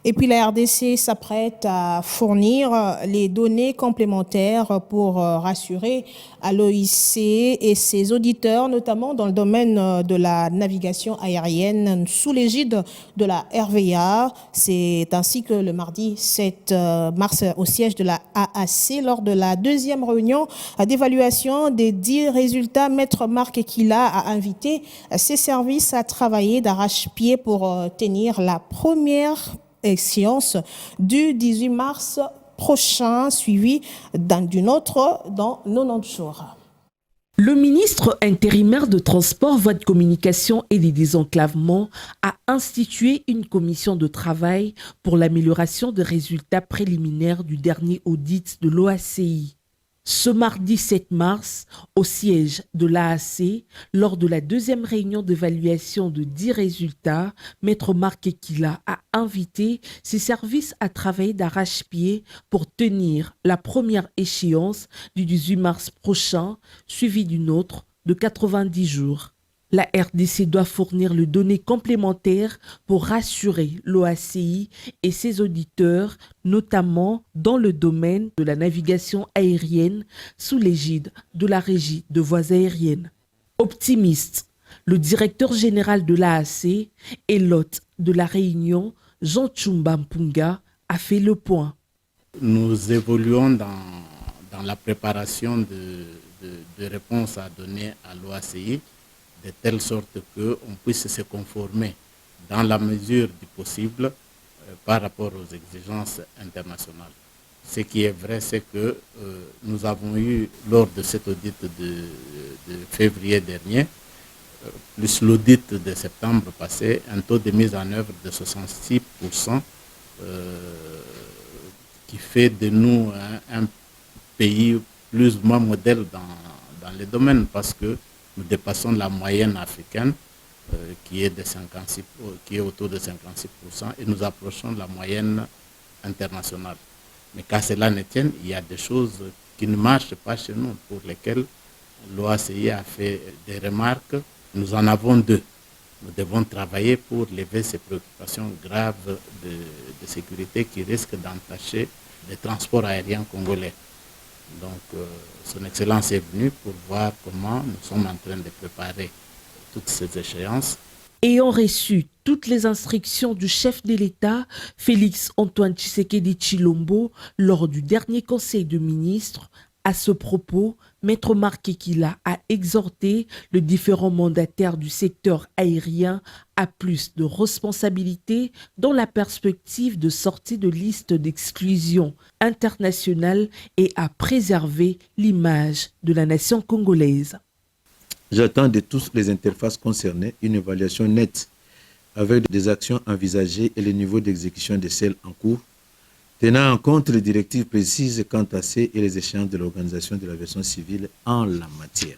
Et puis la RDC s'apprête à fournir les données complémentaires pour rassurer à l'OIC et ses auditeurs, notamment dans le domaine de la navigation aérienne sous l'égide de la RVA. C'est ainsi que le mardi 7 mars, au siège de la AAC, lors de la deuxième réunion d'évaluation des 10 résultats, Maître Marc Ekila a invité ses services à travailler d'arrache-pied pour tenir la première séance du 18 mars prochain, suivie d'une autre dans 90 jours. Le ministre intérimaire de Transport, Voies de communication et des désenclavements a institué une commission de travail pour l'amélioration des résultats préliminaires du dernier audit de l'OACI. Ce mardi 7 mars, au siège de l'AAC, lors de la deuxième réunion d'évaluation de 10 résultats, Maître Marc Ekila a invité ses services à travailler d'arrache-pied pour tenir la première échéance du 18 mars prochain, suivie d'une autre de 90 jours. La RDC doit fournir les données complémentaires pour rassurer l'OACI et ses auditeurs, notamment dans le domaine de la navigation aérienne sous l'égide de la Régie de voies aériennes. Optimiste, le directeur général de l'AAC et l'hôte de la réunion, Jean Tchumba Mpunga, a fait le point. Nous évoluons dans la préparation de réponses à donner à l'OACI, de telle sorte qu'on puisse se conformer dans la mesure du possible par rapport aux exigences internationales. Ce qui est vrai, c'est que nous avons eu, lors de cet audit de février dernier, plus l'audit de septembre passé, un taux de mise en œuvre de 66%, qui fait de nous un pays plus ou moins modèle dans les domaines, parce que nous dépassons la moyenne africaine qui est autour de 56%, et nous approchons la moyenne internationale. Mais qu'à cela ne tienne, il y a des choses qui ne marchent pas chez nous, pour lesquelles l'OACI a fait des remarques. Nous en avons deux. Nous devons travailler pour lever ces préoccupations graves de sécurité qui risquent d'entacher les transports aériens congolais. Donc, son Excellence est venue pour voir comment nous sommes en train de préparer toutes ces échéances. Ayant reçu toutes les instructions du chef de l'État, Félix Antoine Tshisekedi Tshilombo, lors du dernier conseil de ministres, à ce propos, Maître Marc Ekila a exhorté les différents mandataires du secteur aérien à plus de responsabilités dans la perspective de sortie de liste d'exclusion internationale et à préserver l'image de la nation congolaise. J'attends de tous les interfaces concernées une évaluation nette avec des actions envisagées et le niveau d'exécution de celles en cours, tenant en compte les directives précises quant à ces et les échéances de l'Organisation de l'aviation civile en la matière.